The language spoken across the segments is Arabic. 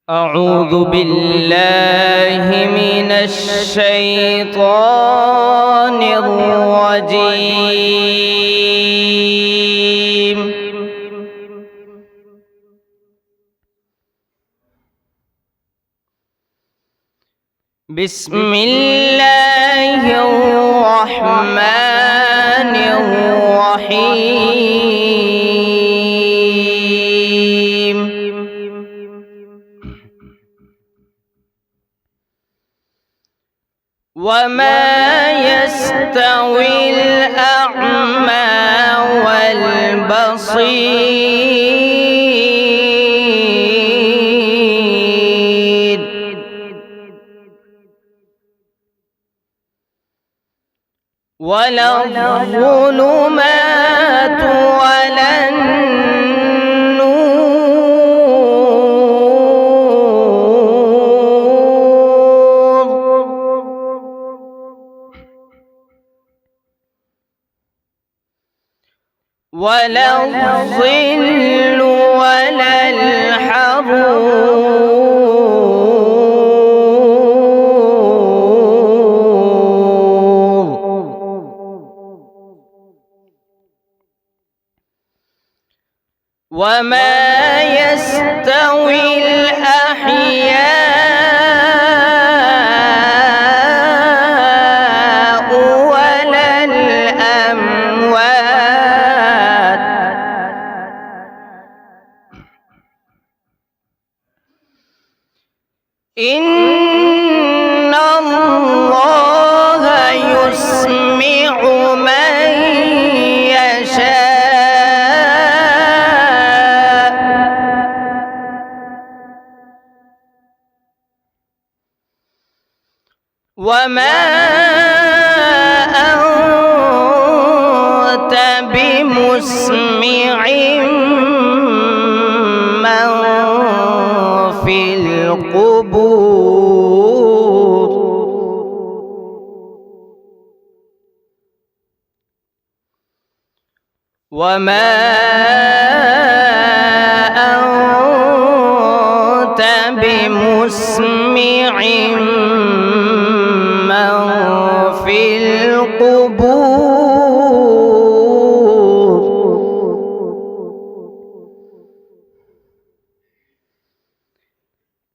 أعوذ بالله من الشيطان الرجيم. بسم الله الرحمن الرحيم. وما يستوي الأعمى والبصير ولا الظلمات ولا ولا الظل ولا الحرور وما يستوي الأحياء ولا الأموات إن الله يسمع من يشاء وما أنت بمسمع من في القبور وما أنت بمسمع من في القبور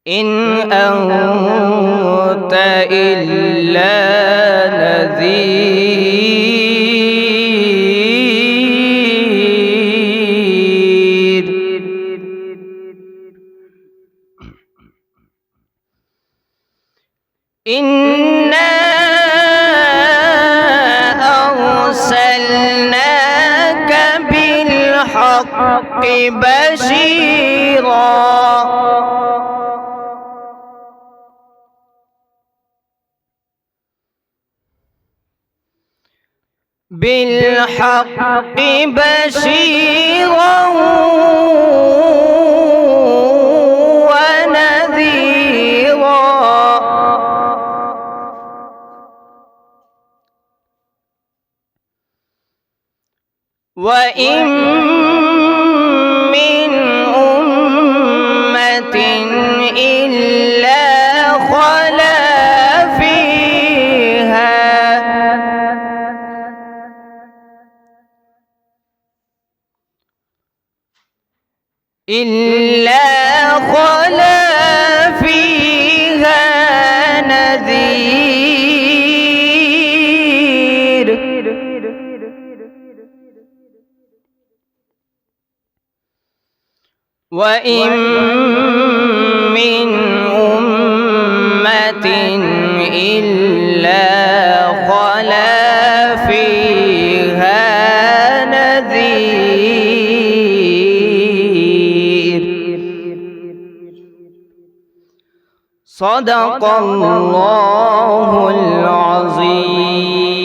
إن أنت إلا نذير إنا أرسلناك بالحق بشيرا ونذيرا وإن من أمة إلا خلا فيها نذير وإن من أمة إلا خلا فيها نذير. صدق الله العظيم.